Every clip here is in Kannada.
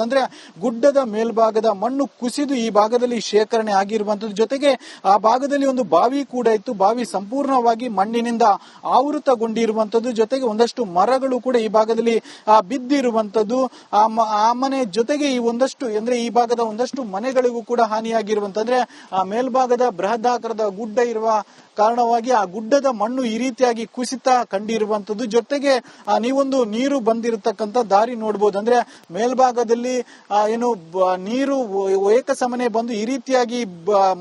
ಅಂದ್ರೆ ಗುಡ್ಡದ ಮೇಲ್ಭಾಗದ ಮಣ್ಣು ಕುಸಿದು ಈ ಭಾಗದಲ್ಲಿ ಶೇಖರಣೆ ಆಗಿರುವಂತದ್ದು. ಜೊತೆಗೆ ಆ ಭಾಗದಲ್ಲಿ ಒಂದು ಬಾವಿ ಕೂಡ ಇತ್ತು. ಬಾವಿ ಸಂಪೂರ್ಣವಾಗಿ ಮಣ್ಣಿನಿಂದ ಆವೃತಗೊಂಡಿರುವಂತದ್ದು. ಜೊತೆಗೆ ಒಂದಷ್ಟು ಮರಗಳು ಕೂಡ ಈ ಭಾಗದಲ್ಲಿ ಬಿದ್ದಿರುವಂತದ್ದು. ಆ ಮನೆ ಜೊತೆಗೆ ಈ ಭಾಗದ ಒಂದಷ್ಟು ಮನೆಗಳಿಗೂ ಕೂಡ ಹಾನಿಯಾಗಿರುವಂತಂದ್ರೆ ಆ ಮೇಲ್ಭಾಗದ ಬೃಹದಾಕಾರದ ಗುಡ್ಡ ಇರುವ ಕಾರಣವಾಗಿ ಆ ಗುಡ್ಡದ ಮಣ್ಣು ಈ ರೀತಿಯಾಗಿ ಕುಸಿತ ಕಂಡಿರುವಂತದ್ದು. ಜೊತೆಗೆ ನೀವೊಂದು ನೀರು ಬಂದಿರತಕ್ಕಂತ ದಾರಿ ನೋಡಬಹುದು. ಅಂದ್ರೆ ಮೇಲ್ಭಾಗದಲ್ಲಿ ನೀರು ಏಕಸಮನೆ ಬಂದು ಈ ರೀತಿಯಾಗಿ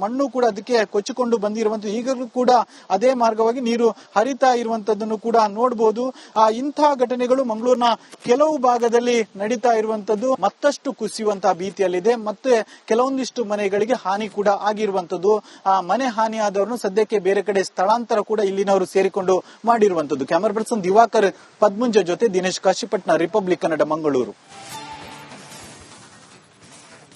ಮಣ್ಣು ಕೂಡ ಅದಕ್ಕೆ ಕೊಚ್ಚಿಕೊಂಡು ಬಂದಿರುವಂತದ್ದು. ಈಗಲೂ ಕೂಡ ಅದೇ ಮಾರ್ಗವಾಗಿ ನೀರು ಹರಿತಾ ಇರುವಂತದ್ದನ್ನು ಕೂಡ ನೋಡಬಹುದು. ಇಂತಹ ಘಟನೆಗಳು ಮಂಗಳೂರಿನ ಕೆಲವು ಭಾಗದಲ್ಲಿ ನಡೀತಾ ಇರುವಂತದ್ದು. ಮತ್ತಷ್ಟು ಕುಸಿಯುವಂತಹ ಭೀತಿಯಲ್ಲಿದೆ. ಮತ್ತೆ ಕೆಲವೊಂದಿಷ್ಟು ಮನೆಗಳಿಗೆ ಹಾನಿ ಕೂಡ ಆಗಿರುವಂತದ್ದು. ಆ ಮನೆ ಹಾನಿಯಾದವರನ್ನು ಸದ್ಯಕ್ಕೆ ಬೇರೆ ಕಡೆ ಸ್ಥಳಾಂತರ ಕೂಡ ಇಲ್ಲಿನವರು ಸೇರಿಕೊಂಡು ಮಾಡಿರುವಂತದ್ದು. ಕ್ಯಾಮರಾ ಪರ್ಸನ್ ದಿವಾಕರ್ ಪದ್ಮುಂಜ ಜೊತೆ ದಿನೇಶ್ ಕಾಶಿಪಟ್ನ, ರಿಪಬ್ಲಿಕ್ ಕನ್ನಡ, ಮಂಗಳೂರು.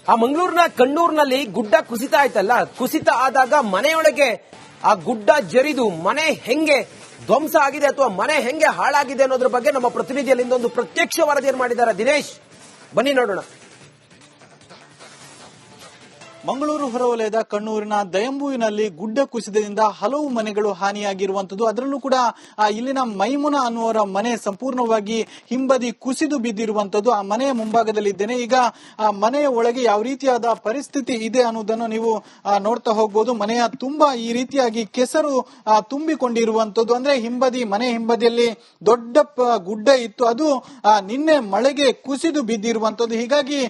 ಆ ಮಂಗಳೂರಿನ ಕಣ್ಣೂರಿನಲ್ಲಿ ಗುಡ್ಡ ಕುಸಿತ ಆಯ್ತಲ್ಲ, ಕುಸಿತ ಆದಾಗ ಮನೆಯೊಳಗೆ ಆ ಗುಡ್ಡ ಜರಿದು ಮನೆ ಹೆಂಗೆ ಧ್ವಂಸ ಆಗಿದೆ ಅಥವಾ ಮನೆ ಹೆಂಗೆ ಹಾಳಾಗಿದೆ ಅನ್ನೋದ್ರ ಬಗ್ಗೆ ನಮ್ಮ ಪ್ರತಿನಿಧಿಯಲ್ಲಿಂದ ಒಂದು ಪ್ರತ್ಯಕ್ಷ ವರದಿಯನ್ನು ಮಾಡಿದ್ದಾರೆ. ದಿನೇಶ್, ಬನ್ನಿ ನೋಡೋಣ. ಮಂಗಳೂರು ಹೊರವಲಯದ ಕಣ್ಣೂರಿನ ದಯಂಬುವಿನಲ್ಲಿ ಗುಡ್ಡ ಕುಸಿತದಿಂದ ಹಲವು ಮನೆಗಳು ಹಾನಿಯಾಗಿರುವಂತದ್ದು. ಅದರಲ್ಲೂ ಕೂಡ ಇಲ್ಲಿನ ಮೈಮುನಾ ಅನ್ನುವರ ಮನೆ ಸಂಪೂರ್ಣವಾಗಿ ಹಿಂಬದಿ ಕುಸಿದು ಬಿದ್ದಿರುವಂತದ್ದು. ಆ ಮನೆಯ ಮುಂಭಾಗದಲ್ಲಿದ್ದೇನೆ. ಈಗ ಆ ಮನೆಯ ಒಳಗೆ ಯಾವ ರೀತಿಯಾದ ಪರಿಸ್ಥಿತಿ ಇದೆ ಅನ್ನೋದನ್ನು ನೀವು ನೋಡ್ತಾ ಹೋಗಬಹುದು. ಮನೆಯ ತುಂಬಾ ಈ ರೀತಿಯಾಗಿ ಕೆಸರು ತುಂಬಿಕೊಂಡಿರುವಂತದ್ದು. ಅಂದ್ರೆ ಮನೆ ಹಿಂಬದಿಯಲ್ಲಿ ದೊಡ್ಡ ಗುಡ್ಡ ಇತ್ತು. ಅದು ನಿನ್ನೆ ಮಳೆಗೆ ಕುಸಿದು ಬಿದ್ದಿರುವಂತದ್ದು. ಹೀಗಾಗಿ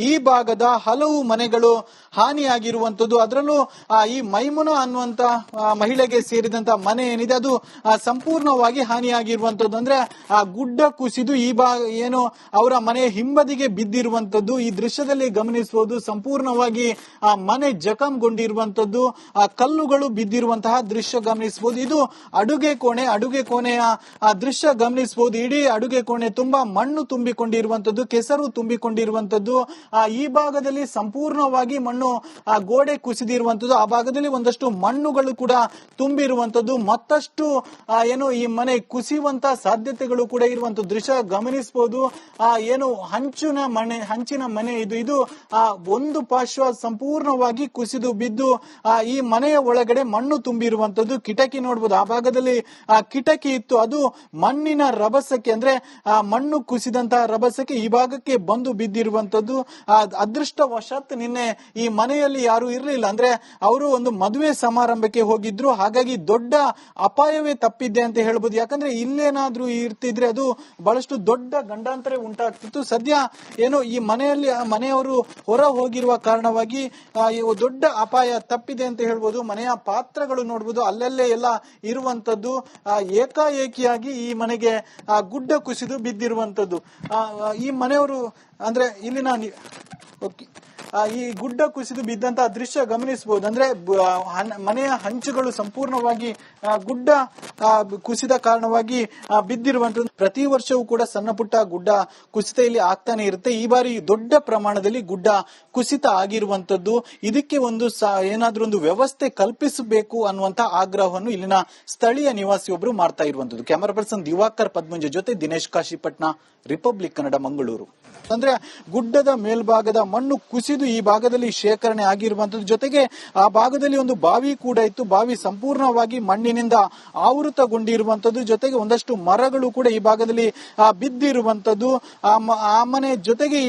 ಈ ಭಾಗದ ಹಲವು ಮನೆಗಳು ಹಾನಿಯಾಗಿರುವಂತದ್ದು. ಅದರಲ್ಲೂ ಈ ಮೈಮುನಾ ಅನ್ನುವಂತ ಮಹಿಳೆಗೆ ಸೇರಿದಂತ ಮನೆ ಏನಿದೆ ಅದು ಸಂಪೂರ್ಣವಾಗಿ ಹಾನಿಯಾಗಿರುವಂತದ್ದು. ಅಂದ್ರೆ ಆ ಗುಡ್ಡ ಕುಸಿದು ಅವರ ಮನೆಯ ಹಿಂಬದಿಗೆ ಬಿದ್ದಿರುವಂತದ್ದು. ಈ ದೃಶ್ಯದಲ್ಲಿ ಗಮನಿಸಬಹುದು. ಸಂಪೂರ್ಣವಾಗಿ ಆ ಮನೆ ಜಖಂಗೊಂಡಿರುವಂತದ್ದು. ಆ ಕಲ್ಲುಗಳು ಬಿದ್ದಿರುವಂತಹ ದೃಶ್ಯ ಗಮನಿಸಬಹುದು. ಇದು ಅಡುಗೆ ಕೋಣೆಯ ದೃಶ್ಯ ಗಮನಿಸಬಹುದು. ಇಡೀ ಅಡುಗೆ ಕೋಣೆ ತುಂಬಾ ಮಣ್ಣು ತುಂಬಿಕೊಂಡಿರುವಂತದ್ದು, ಕೆಸರು ತುಂಬಿಕೊಂಡಿರುವಂತದ್ದು. ಈ ಭಾಗದಲ್ಲಿ ಸಂಪೂರ್ಣವಾಗಿ ಮಣ್ಣು ಗೋಡೆ ಕುಸಿದಿರುವಂತದ್ದು. ಆ ಭಾಗದಲ್ಲಿ ಒಂದಷ್ಟು ಮಣ್ಣುಗಳು ಕೂಡ ತುಂಬಿರುವಂತದ್ದು. ಮತ್ತಷ್ಟು ಈ ಮನೆ ಕುಸಿಯುವಂತ ಸಾಧ್ಯತೆಗಳು ಕೂಡ ಇರುವಂತ ದೃಶ್ಯ ಗಮನಿಸಬಹುದು. ಹಂಚಿನ ಮನೆ ಇದು ಒಂದು ಪಾರ್ಶ್ವ ಸಂಪೂರ್ಣವಾಗಿ ಕುಸಿದು ಬಿದ್ದು ಈ ಮನೆಯ ಒಳಗಡೆ ಮಣ್ಣು ತುಂಬಿರುವಂತದ್ದು. ಕಿಟಕಿ ನೋಡಬಹುದು. ಆ ಭಾಗದಲ್ಲಿ ಕಿಟಕಿ ಇತ್ತು. ಅದು ಮಣ್ಣಿನ ರಭಸಕ್ಕೆ, ಅಂದ್ರೆ ಮಣ್ಣು ಕುಸಿದಂತಹ ರಭಸಕ್ಕೆ ಈ ಭಾಗಕ್ಕೆ ಬಂದು ಬಿದ್ದಿರುವಂತದ್ದು. ಅದೃಷ್ಟವಶಾತ್ ನಿನ್ನೆ ಈ ಮನೆಯಲ್ಲಿ ಯಾರು ಇರಲಿಲ್ಲ. ಅಂದ್ರೆ ಅವರು ಒಂದು ಮದುವೆ ಸಮಾರಂಭಕ್ಕೆ ಹೋಗಿದ್ರು. ಹಾಗಾಗಿ ದೊಡ್ಡ ಅಪಾಯವೇ ತಪ್ಪಿದ್ದೆ ಅಂತ ಹೇಳ್ಬೋದು. ಯಾಕಂದ್ರೆ ಇಲ್ಲೇನಾದ್ರೂ ಇರ್ತಿದ್ರೆ ಅದು ಬಹಳಷ್ಟು ದೊಡ್ಡ ಗಂಡಾಂತರ ಉಂಟಾಗ್ತಿತ್ತು. ಸದ್ಯ ಈ ಮನೆಯವರು ಹೊರ ಹೋಗಿರುವ ಕಾರಣವಾಗಿ ದೊಡ್ಡ ಅಪಾಯ ತಪ್ಪಿದೆ ಅಂತ ಹೇಳ್ಬೋದು. ಮನೆಯ ಪಾತ್ರಗಳು ನೋಡ್ಬೋದು, ಅಲ್ಲಲ್ಲೇ ಎಲ್ಲ ಇರುವಂತದ್ದು. ಏಕಾಏಕಿಯಾಗಿ ಈ ಮನೆಗೆ ಗುಡ್ಡ ಕುಸಿದು ಬಿದ್ದಿರುವಂತದ್ದು. ಈ ಮನೆಯವರು ಅಂದ್ರೆ ಇಲ್ಲಿನ ಈ ಗುಡ್ಡ ಕುಸಿದು ಬಿದ್ದಂತಹ ದೃಶ್ಯ ಗಮನಿಸಬಹುದು. ಅಂದ್ರೆ ಮನೆಯ ಹಂಚುಗಳು ಸಂಪೂರ್ಣವಾಗಿ ಗುಡ್ಡ ಕುಸಿದ ಕಾರಣವಾಗಿ ಬಿದ್ದಿರುವಂತದ್ದು. ಪ್ರತಿ ವರ್ಷವೂ ಕೂಡ ಸಣ್ಣ ಪುಟ್ಟ ಗುಡ್ಡ ಕುಸಿತ ಇಲ್ಲಿ ಆಗ್ತಾನೆ ಇರುತ್ತೆ. ಈ ಬಾರಿ ದೊಡ್ಡ ಪ್ರಮಾಣದಲ್ಲಿ ಗುಡ್ಡ ಕುಸಿತ ಆಗಿರುವಂತದ್ದು. ಇದಕ್ಕೆ ಏನಾದ್ರೂ ಒಂದು ವ್ಯವಸ್ಥೆ ಕಲ್ಪಿಸಬೇಕು ಅನ್ನುವಂತ ಆಗ್ರಹವನ್ನು ಇಲ್ಲಿನ ಸ್ಥಳೀಯ ನಿವಾಸಿಯೊಬ್ಬರು ಮಾಡ್ತಾ ಇರುವಂತದ್ದು. ಕ್ಯಾಮರಾ ಪರ್ಸನ್ ದಿವಾಕರ್ ಪದ್ಮುಂಜ ಜೊತೆ ದಿನೇಶ್ ಕಾಶಿಪಟ್ನ, ರಿಪಬ್ಲಿಕ್ ಕನ್ನಡ, ಮಂಗಳೂರು. ಅಂದ್ರೆ ಗುಡ್ಡದ ಮೇಲ್ಭಾಗದ ಮಣ್ಣು ಕುಸಿದು ಈ ಭಾಗದಲ್ಲಿ ಶೇಖರಣೆ ಆಗಿರುವಂತದ್ದು. ಜೊತೆಗೆ ಆ ಭಾಗದಲ್ಲಿ ಒಂದು ಬಾವಿ ಕೂಡ ಇತ್ತು. ಬಾವಿ ಸಂಪೂರ್ಣವಾಗಿ ಮಣ್ಣಿನಿಂದ ಆವೃತಗೊಂಡಿರುವಂತದ್ದು. ಜೊತೆಗೆ ಒಂದಷ್ಟು ಮರಗಳು ಕೂಡ ಈ ಭಾಗದಲ್ಲಿ ಬಿದ್ದಿರುವಂತದ್ದು. ಆ ಮನೆ ಜೊತೆಗೆ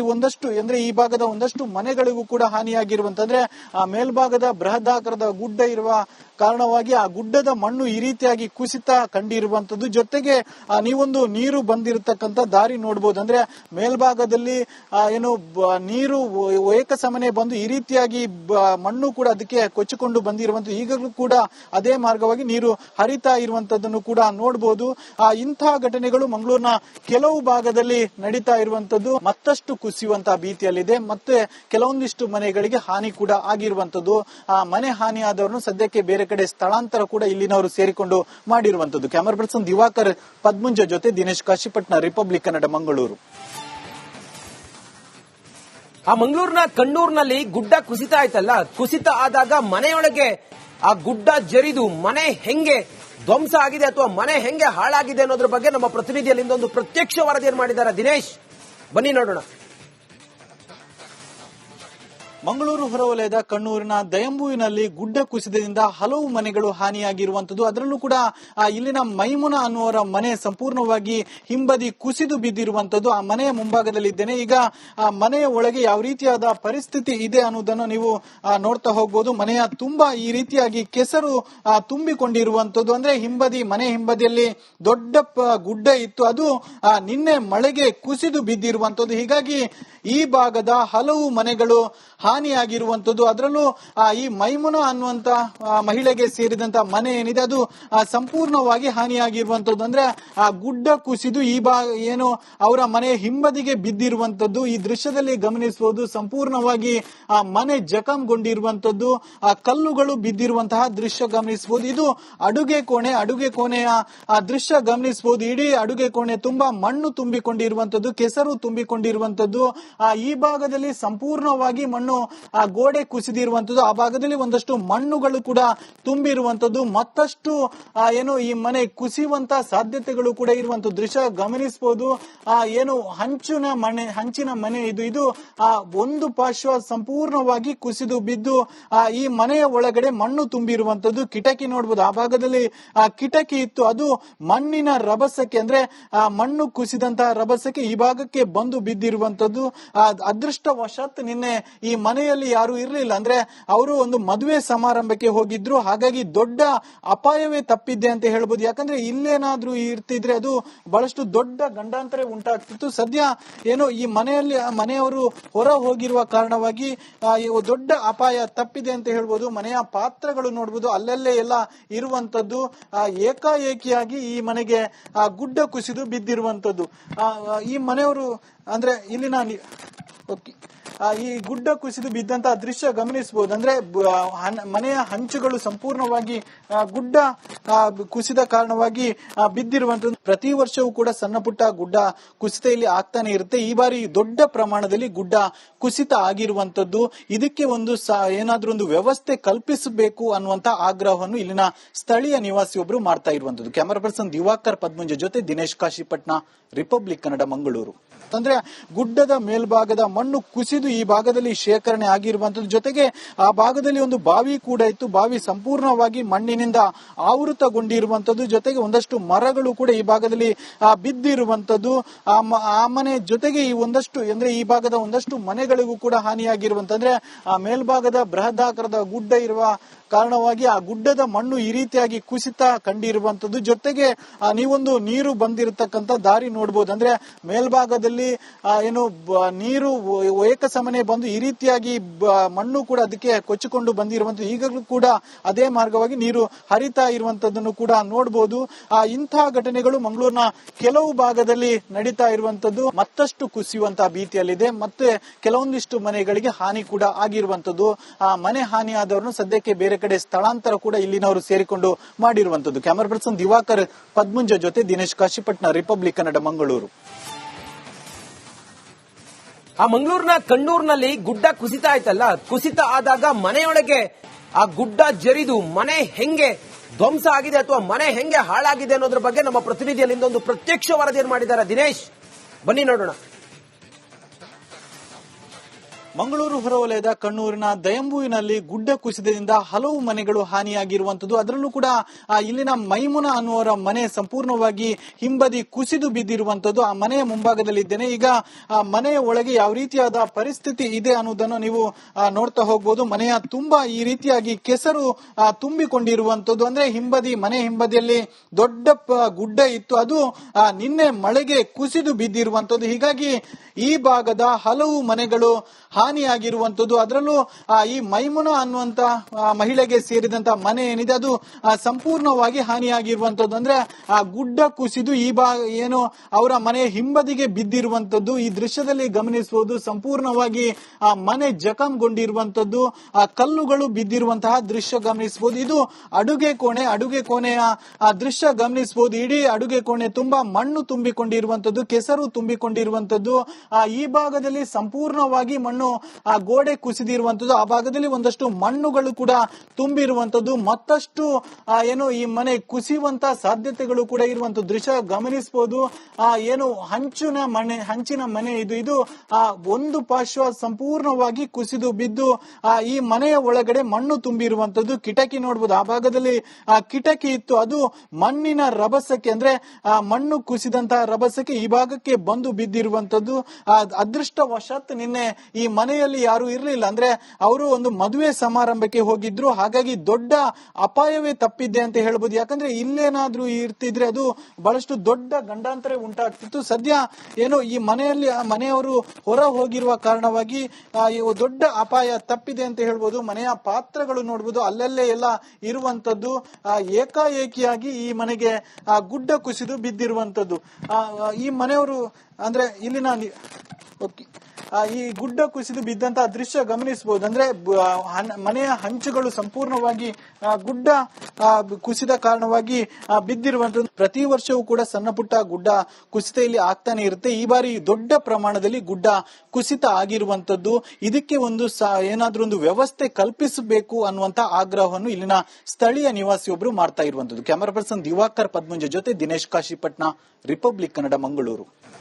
ಈ ಭಾಗದ ಒಂದಷ್ಟು ಮನೆಗಳಿಗೂ ಕೂಡ ಹಾನಿಯಾಗಿರುವಂತಂದ್ರೆ ಆ ಮೇಲ್ಭಾಗದ ಬೃಹದಾಕಾರದ ಗುಡ್ಡ ಇರುವ ಕಾರಣವಾಗಿ ಆ ಗುಡ್ಡದ ಮಣ್ಣು ಈ ರೀತಿಯಾಗಿ ಕುಸಿತ ಕಂಡಿರುವಂತದ್ದು. ಜೊತೆಗೆ ನೀವೊಂದು ನೀರು ಬಂದಿರತಕ್ಕಂತ ದಾರಿ ನೋಡಬಹುದು. ಅಂದ್ರೆ ಮೇಲ್ಭಾಗದಲ್ಲಿ ನೀರು ಏಕಸಮನೆ ಬಂದು ಈ ರೀತಿಯಾಗಿ ಮಣ್ಣು ಕೂಡ ಅದಕ್ಕೆ ಕೊಚ್ಚಿಕೊಂಡು ಬಂದಿರುವಂತದ್ದು. ಈಗಲೂ ಕೂಡ ಅದೇ ಮಾರ್ಗವಾಗಿ ನೀರು ಹರಿತಾ ಇರುವಂತದ್ದನ್ನು ಕೂಡ ನೋಡಬಹುದು. ಇಂತಹ ಘಟನೆಗಳು ಮಂಗಳೂರಿನ ಕೆಲವು ಭಾಗದಲ್ಲಿ ನಡೀತಾ ಇರುವಂತದ್ದು. ಮತ್ತಷ್ಟು ಕುಸಿಯುವಂತಹ ಭೀತಿಯಲ್ಲಿದೆ. ಮತ್ತೆ ಕೆಲವೊಂದಿಷ್ಟು ಮನೆಗಳಿಗೆ ಹಾನಿ ಕೂಡ ಆಗಿರುವಂತದ್ದು. ಆ ಮನೆ ಹಾನಿಯಾದವರನ್ನು ಸದ್ಯಕ್ಕೆ ಬೇರೆ ಕಡೆ ಸ್ಥಳಾಂತರ ಕೂಡ ಇಲ್ಲಿನವರು ಸೇರಿಕೊಂಡು ಮಾಡಿರುವಂತದ್ದು. ಕ್ಯಾಮರಾ ಪರ್ಸನ್ ದಿವಾಕರ್ ಪದ್ಮುಂಜ ಜೊತೆ ದಿನೇಶ್ ಕಾಶಿಪಟ್ನ, ರಿಪಬ್ಲಿಕ್ ಕನ್ನಡ, ಮಂಗಳೂರು. ಆ ಮಂಗಳೂರಿನ ಕಣ್ಣೂರಿನಲ್ಲಿ ಗುಡ್ಡ ಕುಸಿತ ಆಯ್ತಲ್ಲ, ಕುಸಿತ ಆದಾಗ ಮನೆಯೊಳಗೆ ಆ ಗುಡ್ಡ ಜರಿದು ಮನೆ ಹೆಂಗೆ ಧ್ವಂಸ ಆಗಿದೆ ಅಥವಾ ಮನೆ ಹೆಂಗೆ ಹಾಳಾಗಿದೆ ಅನ್ನೋದ್ರ ಬಗ್ಗೆ ನಮ್ಮ ಪ್ರತಿನಿಧಿಯಲ್ಲಿಂದ ಒಂದು ಪ್ರತ್ಯಕ್ಷ ವರದಿಯನ್ನು ಮಾಡಿದ್ದಾರೆ. ದಿನೇಶ್, ಬನ್ನಿ ನೋಡೋಣ. ಮಂಗಳೂರು ಹೊರವಲಯದ ಕಣ್ಣೂರಿನ ದಯಂಬುವಿನಲ್ಲಿ ಗುಡ್ಡ ಕುಸಿತದಿಂದ ಹಲವು ಮನೆಗಳು ಹಾನಿಯಾಗಿರುವಂತದ್ದು. ಅದರಲ್ಲೂ ಕೂಡ ಇಲ್ಲಿನ ಮೈಮುನ ಅನ್ನುವರ ಮನೆ ಸಂಪೂರ್ಣವಾಗಿ ಹಿಂಬದಿ ಕುಸಿದು ಬಿದ್ದಿರುವಂತದ್ದು. ಆ ಮನೆಯ ಮುಂಭಾಗದಲ್ಲಿದ್ದೇನೆ. ಈಗ ಆ ಮನೆಯ ಒಳಗೆ ಯಾವ ರೀತಿಯಾದ ಪರಿಸ್ಥಿತಿ ಇದೆ ಅನ್ನೋದನ್ನು ನೀವು ನೋಡ್ತಾ ಹೋಗ್ಬೋದು. ಮನೆಯ ತುಂಬಾ ಈ ರೀತಿಯಾಗಿ ಕೆಸರು ತುಂಬಿಕೊಂಡಿರುವಂತದ್ದು. ಅಂದ್ರೆ ಮನೆ ಹಿಂಬದಿಯಲ್ಲಿ ದೊಡ್ಡ ಗುಡ್ಡ ಇತ್ತು, ಅದು ನಿನ್ನೆ ಮಳೆಗೆ ಕುಸಿದು ಬಿದ್ದಿರುವಂತದ್ದು. ಹೀಗಾಗಿ ಈ ಭಾಗದ ಹಲವು ಮನೆಗಳು ಹಾನಿಯಾಗಿರುವಂತದ್ದು. ಅದರಲ್ಲೂ ಈ ಮೈಮುನ ಅನ್ನುವಂತ ಮಹಿಳೆಗೆ ಸೇರಿದಂತ ಮನೆ ಏನಿದೆ ಅದು ಸಂಪೂರ್ಣವಾಗಿ ಹಾನಿಯಾಗಿರುವಂತದ್ದು. ಅಂದ್ರೆ ಆ ಗುಡ್ಡ ಕುಸಿದು ಏನು ಅವರ ಮನೆಯ ಹಿಂಬದಿಗೆ ಬಿದ್ದಿರುವಂತದ್ದು ಈ ದೃಶ್ಯದಲ್ಲಿ ಗಮನಿಸಬಹುದು. ಸಂಪೂರ್ಣವಾಗಿ ಆ ಮನೆ ಜಖಂಗೊಂಡಿರುವಂತದ್ದು, ಆ ಕಲ್ಲುಗಳು ಬಿದ್ದಿರುವಂತಹ ದೃಶ್ಯ ಗಮನಿಸಬಹುದು. ಇದು ಅಡುಗೆ ಕೋಣೆಯ ಆ ದೃಶ್ಯ ಗಮನಿಸಬಹುದು. ಇಡೀ ಅಡುಗೆ ಕೋಣೆ ತುಂಬಾ ಮಣ್ಣು ತುಂಬಿಕೊಂಡಿರುವಂತದ್ದು, ಕೆಸರು ತುಂಬಿಕೊಂಡಿರುವಂತದ್ದು. ಈ ಭಾಗದಲ್ಲಿ ಸಂಪೂರ್ಣವಾಗಿ ಮಣ್ಣು ಗೋಡೆ ಕುಸಿದಿರುವಂತದ್ದು. ಆ ಭಾಗದಲ್ಲಿ ಒಂದಷ್ಟು ಮಣ್ಣುಗಳು ಕೂಡ ತುಂಬಿರುವಂತದ್ದು. ಮತ್ತಷ್ಟು ಈ ಮನೆ ಕುಸಿಯುವಂತ ಸಾಧ್ಯತೆಗಳು ಕೂಡ ಇರುವಂತದ್ದು ದೃಶ್ಯ ಗಮನಿಸಬಹುದು. ಹಂಚಿನ ಮನೆ ಇದು ಒಂದು ಪಾರ್ಶ್ವ ಸಂಪೂರ್ಣವಾಗಿ ಕುಸಿದು ಬಿದ್ದು ಈ ಮನೆಯ ಒಳಗಡೆ ಮಣ್ಣು ತುಂಬಿರುವಂತದ್ದು. ಕಿಟಕಿ ನೋಡಬಹುದು, ಆ ಭಾಗದಲ್ಲಿ ಕಿಟಕಿ ಇತ್ತು, ಅದು ಮಣ್ಣಿನ ರಭಸಕ್ಕೆ ಅಂದ್ರೆ ಮಣ್ಣು ಕುಸಿದಂತಹ ರಭಸಕ್ಕೆ ಈ ಭಾಗಕ್ಕೆ ಬಂದು ಬಿದ್ದಿರುವಂತದ್ದು. ಅದೃಷ್ಟವಶಾತ್ ನಿನ್ನೆ ಈ ಮನೆಯಲ್ಲಿ ಯಾರು ಇರಲಿಲ್ಲ. ಅಂದ್ರೆ ಅವರು ಒಂದು ಮದುವೆ ಸಮಾರಂಭಕ್ಕೆ ಹೋಗಿದ್ರು, ಹಾಗಾಗಿ ದೊಡ್ಡ ಅಪಾಯವೇ ತಪ್ಪಿದ್ದೆ ಅಂತ ಹೇಳ್ಬೋದು. ಯಾಕಂದ್ರೆ ಇಲ್ಲೇನಾದ್ರೂ ಇರ್ತಿದ್ರೆ ಅದು ಬಹಳಷ್ಟು ದೊಡ್ಡ ಗಂಡಾಂತರ ಉಂಟಾಗ್ತಿತ್ತು. ಸದ್ಯ ಈ ಮನೆಯವರು ಹೊರ ಹೋಗಿರುವ ಕಾರಣವಾಗಿ ದೊಡ್ಡ ಅಪಾಯ ತಪ್ಪಿದೆ ಅಂತ ಹೇಳ್ಬೋದು. ಮನೆಯ ಪಾತ್ರಗಳು ನೋಡ್ಬೋದು, ಅಲ್ಲಲ್ಲೇ ಎಲ್ಲ ಇರುವಂತದ್ದು. ಏಕಾಏಕಿಯಾಗಿ ಈ ಮನೆಗೆ ಗುಡ್ಡ ಕುಸಿದು ಬಿದ್ದಿರುವಂತದ್ದು. ಈ ಮನೆಯವರು ಅಂದ್ರೆ ಇಲ್ಲಿನ ಈ ಗುಡ್ಡ ಕುಸಿದು ಬಿದ್ದಂತಹ ದೃಶ್ಯ ಗಮನಿಸಬಹುದು. ಅಂದ್ರೆ ಮನೆಯ ಹಂಚುಗಳು ಸಂಪೂರ್ಣವಾಗಿ ಗುಡ್ಡ ಕುಸಿದ ಕಾರಣವಾಗಿ ಬಿದ್ದಿರುವಂತದ್ದು. ಪ್ರತಿ ವರ್ಷವೂ ಕೂಡ ಸಣ್ಣ ಪುಟ್ಟ ಗುಡ್ಡ ಕುಸಿತ ಇಲ್ಲಿ ಆಗ್ತಾನೆ ಇರುತ್ತೆ. ಈ ಬಾರಿ ದೊಡ್ಡ ಪ್ರಮಾಣದಲ್ಲಿ ಗುಡ್ಡ ಕುಸಿತ ಆಗಿರುವಂತದ್ದು. ಇದಕ್ಕೆ ಏನಾದ್ರೂ ಒಂದು ವ್ಯವಸ್ಥೆ ಕಲ್ಪಿಸಬೇಕು ಅನ್ನುವಂತ ಆಗ್ರಹವನ್ನು ಇಲ್ಲಿನ ಸ್ಥಳೀಯ ನಿವಾಸಿಯೊಬ್ಬರು ಮಾಡ್ತಾ ಇರುವಂತದ್ದು. ಕ್ಯಾಮರಾ ಪರ್ಸನ್ ದಿವಾಕರ್ ಪದ್ಮುಂಜೆ ಜೊತೆ ದಿನೇಶ್ ಕಾಶಿಪಟ್ನ, ರಿಪಬ್ಲಿಕ್ ಕನ್ನಡ, ಮಂಗಳೂರು. ಅಂದ್ರೆ ಗುಡ್ಡದ ಮೇಲ್ಭಾಗದ ಮಣ್ಣು ಕುಸಿದು ಈ ಭಾಗದಲ್ಲಿ ಶೇಖರಣೆ ಆಗಿರುವಂತದ್ದು. ಜೊತೆಗೆ ಆ ಭಾಗದಲ್ಲಿ ಒಂದು ಬಾವಿ ಕೂಡ ಇತ್ತು, ಬಾವಿ ಸಂಪೂರ್ಣವಾಗಿ ಮಣ್ಣಿನಿಂದ ಆವೃತಗೊಂಡಿರುವಂತದ್ದು. ಜೊತೆಗೆ ಒಂದಷ್ಟು ಮರಗಳು ಕೂಡ ಈ ಭಾಗದಲ್ಲಿ ಬಿದ್ದಿರುವಂತದ್ದು. ಆ ಮನೆ ಜೊತೆಗೆ ಈ ಭಾಗದ ಒಂದಷ್ಟು ಮನೆಗಳಿಗೂ ಕೂಡ ಹಾನಿಯಾಗಿರುವಂತಂದ್ರೆ ಆ ಮೇಲ್ಭಾಗದ ಬೃಹದಾಕಾರದ ಗುಡ್ಡ ಇರುವ ಕಾರಣವಾಗಿ ಆ ಗುಡ್ಡದ ಮಣ್ಣು ಈ ರೀತಿಯಾಗಿ ಕುಸಿತ ಕಂಡಿರುವಂತದ್ದು. ಜೊತೆಗೆ ನೀವೊಂದು ನೀರು ಬಂದಿರತಕ್ಕಂತ ದಾರಿ ನೋಡಬಹುದು. ಅಂದ್ರೆ ಮೇಲ್ಭಾಗದಲ್ಲಿ ನೀರು ಏಕಸಮನೆ ಬಂದು ಈ ರೀತಿಯಾಗಿ ಮಣ್ಣು ಕೂಡ ಅದಕ್ಕೆ ಕೊಚ್ಚಿಕೊಂಡು ಬಂದಿರುವಂತದ್ದು. ಈಗಲೂ ಕೂಡ ಅದೇ ಮಾರ್ಗವಾಗಿ ನೀರು ಹರಿತಾ ಇರುವಂತದ್ದನ್ನು ಕೂಡ ನೋಡಬಹುದು. ಇಂತಹ ಘಟನೆಗಳು ಮಂಗಳೂರಿನ ಕೆಲವು ಭಾಗದಲ್ಲಿ ನಡೀತಾ ಇರುವಂತದ್ದು. ಮತ್ತಷ್ಟು ಕುಸಿಯುವಂತಹ ಭೀತಿಯಲ್ಲಿದೆ. ಮತ್ತೆ ಕೆಲವೊಂದಿಷ್ಟು ಮನೆಗಳಿಗೆ ಹಾನಿ ಕೂಡ ಆಗಿರುವಂತದ್ದು. ಮನೆ ಹಾನಿಯಾದವರನ್ನು ಸದ್ಯಕ್ಕೆ ಬೇರೆ ಕಡೆ ಸ್ಥಳಾಂತರ ಕೂಡ ಇಲ್ಲಿನವರು ಸೇರಿಕೊಂಡು ಮಾಡಿರುವಂತದ್ದು. ಕ್ಯಾಮರಾ ಪರ್ಸನ್ ದಿವಾಕರ್ ಪದ್ಮುಂಜ ಜೊತೆ ದಿನೇಶ್ ಕಾಶಿಪಟ್ನ, ರಿಪಬ್ಲಿಕ್ ಕನ್ನಡ, ಮಂಗಳೂರು. ಆ ಮಂಗಳೂರಿನ ಕಣ್ಣೂರಿನಲ್ಲಿ ಗುಡ್ಡ ಕುಸಿತ ಆಯ್ತಲ್ಲ, ಕುಸಿತ ಆದಾಗ ಮನೆಯೊಳಗೆ ಆ ಗುಡ್ಡ ಜರಿದು ಮನೆ ಹೆಂಗೆ ಧ್ವಂಸ ಆಗಿದೆ ಅಥವಾ ಮನೆ ಹೆಂಗೆ ಹಾಳಾಗಿದೆ ಅನ್ನೋದ್ರ ಬಗ್ಗೆ ನಮ್ಮ ಪ್ರತಿನಿಧಿಯಲ್ಲಿಂದ ಒಂದು ಪ್ರತ್ಯಕ್ಷ ವರದಿಯನ್ನು ಮಾಡಿದ್ದಾರೆ. ದಿನೇಶ್, ಬನ್ನಿ ನೋಡೋಣ. ಮಂಗಳೂರು ಹೊರವಲಯದ ಕಣ್ಣೂರಿನ ದಯಂಬುವಿನಲ್ಲಿ ಗುಡ್ಡ ಕುಸಿತದಿಂದ ಹಲವು ಮನೆಗಳು ಹಾನಿಯಾಗಿರುವಂತದ್ದು. ಅದರಲ್ಲೂ ಕೂಡ ಇಲ್ಲಿನ ಮೈಮುನ ಅನ್ನುವರ ಮನೆ ಸಂಪೂರ್ಣವಾಗಿ ಹಿಂಬದಿ ಕುಸಿದು ಬಿದ್ದಿರುವಂತದ್ದು. ಆ ಮನೆಯ ಮುಂಭಾಗದಲ್ಲಿದ್ದೇನೆ. ಈಗ ಮನೆಯ ಒಳಗೆ ಯಾವ ರೀತಿಯಾದ ಪರಿಸ್ಥಿತಿ ಇದೆ ಅನ್ನೋದನ್ನು ನೀವು ನೋಡ್ತಾ ಹೋಗ್ಬೋದು. ಮನೆಯ ತುಂಬಾ ಈ ರೀತಿಯಾಗಿ ಕೆಸರು ತುಂಬಿಕೊಂಡಿರುವಂತದ್ದು. ಅಂದ್ರೆ ಮನೆ ಹಿಂಬದಿಯಲ್ಲಿ ದೊಡ್ಡ ಗುಡ್ಡ ಇತ್ತು, ಅದು ನಿನ್ನೆ ಮಳೆಗೆ ಕುಸಿದು ಬಿದ್ದಿರುವಂತದ್ದು. ಹೀಗಾಗಿ ಈ ಭಾಗದ ಹಲವು ಮನೆಗಳು ಹಾನಿಯಾಗಿರುವಂತದ್ದು. ಅದರಲ್ಲೂ ಈ ಮೈಮುನ ಅನ್ನುವಂತ ಮಹಿಳೆಗೆ ಸೇರಿದಂತ ಮನೆ ಏನಿದೆ ಅದು ಸಂಪೂರ್ಣವಾಗಿ ಹಾನಿಯಾಗಿರುವಂತದ್ದು. ಅಂದ್ರೆ ಆ ಗುಡ್ಡ ಕುಸಿದು ಏನು ಅವರ ಮನೆಯ ಹಿಂಬದಿಗೆ ಬಿದ್ದಿರುವಂತದ್ದು. ಈ ದೃಶ್ಯದಲ್ಲಿ ಗಮನಿಸಬಹುದು. ಸಂಪೂರ್ಣವಾಗಿ ಆ ಮನೆ ಜಖಂಗೊಂಡಿರುವಂತದ್ದು, ಆ ಕಲ್ಲುಗಳು ಬಿದ್ದಿರುವಂತಹ ದೃಶ್ಯ ಗಮನಿಸಬಹುದು. ಇದು ಅಡುಗೆ ಕೋಣೆಯ ದೃಶ್ಯ ಗಮನಿಸಬಹುದು. ಇಡೀ ಅಡುಗೆ ಕೋಣೆ ತುಂಬಾ ಮಣ್ಣು ತುಂಬಿಕೊಂಡಿರುವಂತದ್ದು, ಕೆಸರು ತುಂಬಿಕೊಂಡಿರುವಂತದ್ದು. ಈ ಭಾಗದಲ್ಲಿ ಸಂಪೂರ್ಣವಾಗಿ ಮಣ್ಣು ಆ ಗೋಡೆ ಕುಸಿದಿರುವಂತದ್ದು, ಆ ಭಾಗದಲ್ಲಿ ಒಂದಷ್ಟು ಮಣ್ಣುಗಳು ಕೂಡ ತುಂಬಿರುವಂತದ್ದು, ಮತ್ತಷ್ಟು ಏನು ಈ ಮನೆ ಕುಸಿಯುವಂತ ಸಾಧ್ಯತೆಗಳು ಕೂಡ ಇರುವಂತ ದೃಶ್ಯ ಗಮನಿಸಬಹುದು. ಏನು ಹಂಚಿನ ಮನೆ ಇದು ಒಂದು ಪಾರ್ಶ್ವ ಸಂಪೂರ್ಣವಾಗಿ ಕುಸಿದು ಬಿದ್ದು ಈ ಮನೆಯ ಒಳಗಡೆ ಮಣ್ಣು ತುಂಬಿರುವಂತದ್ದು. ಕಿಟಕಿ ನೋಡಬಹುದು, ಆ ಭಾಗದಲ್ಲಿ ಕಿಟಕಿ ಇತ್ತು, ಅದು ಮಣ್ಣಿನ ರಭಸಕ್ಕೆ ಅಂದ್ರೆ ಮಣ್ಣು ಕುಸಿದಂತಹ ರಭಸಕ್ಕೆ ಈ ಭಾಗಕ್ಕೆ ಬಂದು ಬಿದ್ದಿರುವಂತದ್ದು. ಅದೃಷ್ಟವಶಾತ್ ನಿನ್ನೆ ಈ ಮನೆಯಲ್ಲಿ ಯಾರು ಇರಲಿಲ್ಲ, ಅಂದ್ರೆ ಅವರು ಒಂದು ಮದುವೆ ಸಮಾರಂಭಕ್ಕೆ ಹೋಗಿದ್ರು, ಹಾಗಾಗಿ ದೊಡ್ಡ ಅಪಾಯವೇ ತಪ್ಪಿದ್ದೆ ಅಂತ ಹೇಳ್ಬೋದು. ಯಾಕಂದ್ರೆ ಇಲ್ಲೇನಾದ್ರೂ ಇರ್ತಿದ್ರೆ ಅದು ಬಹಳಷ್ಟು ದೊಡ್ಡ ಗಂಡಾಂತರ ಉಂಟಾಗ್ತಿತ್ತು. ಸದ್ಯ ಏನೋ ಈ ಮನೆಯವರು ಹೊರ ಹೋಗಿರುವ ಕಾರಣವಾಗಿ ದೊಡ್ಡ ಅಪಾಯ ತಪ್ಪಿದೆ ಅಂತ ಹೇಳ್ಬೋದು. ಮನೆಯ ಪಾತ್ರಗಳು ನೋಡ್ಬೋದು ಅಲ್ಲಲ್ಲೇ ಎಲ್ಲ ಇರುವಂತದ್ದು. ಏಕಾಏಕಿಯಾಗಿ ಈ ಮನೆಗೆ ಗುಡ್ಡ ಕುಸಿದು ಬಿದ್ದಿರುವಂತದ್ದು. ಈ ಮನೆಯವರು ಅಂದ್ರೆ ಇಲ್ಲಿನ ಈ ಗುಡ್ಡ ಕುಸಿದು ಬಿದ್ದಂತಹ ದೃಶ್ಯ ಗಮನಿಸಬಹುದು. ಅಂದ್ರೆ ಮನೆಯ ಹಂಚುಗಳು ಸಂಪೂರ್ಣವಾಗಿ ಗುಡ್ಡ ಕುಸಿದ ಕಾರಣವಾಗಿ ಬಿದ್ದಿರುವಂತದ್ದು. ಪ್ರತಿ ವರ್ಷವೂ ಕೂಡ ಸಣ್ಣ ಪುಟ್ಟ ಗುಡ್ಡ ಕುಸಿತ ಇಲ್ಲಿ ಆಗ್ತಾನೆ ಇರುತ್ತೆ. ಈ ಬಾರಿ ದೊಡ್ಡ ಪ್ರಮಾಣದಲ್ಲಿ ಗುಡ್ಡ ಕುಸಿತ ಆಗಿರುವಂತದ್ದು. ಇದಕ್ಕೆ ಏನಾದ್ರೂ ಒಂದು ವ್ಯವಸ್ಥೆ ಕಲ್ಪಿಸಬೇಕು ಅನ್ನುವಂತ ಆಗ್ರಹವನ್ನು ಇಲ್ಲಿನ ಸ್ಥಳೀಯ ನಿವಾಸಿಯೊಬ್ಬರು ಮಾಡ್ತಾ ಇರುವಂತದ್ದು. ಕ್ಯಾಮರಾ ಪರ್ಸನ್ ದಿವಾಕರ್ ಪದ್ಮಂಜ ಜೊತೆ ದಿನೇಶ್ ಕಾಶಿಪಟ್ನ, ರಿಪಬ್ಲಿಕ್ ಕನ್ನಡ, ಮಂಗಳೂರು.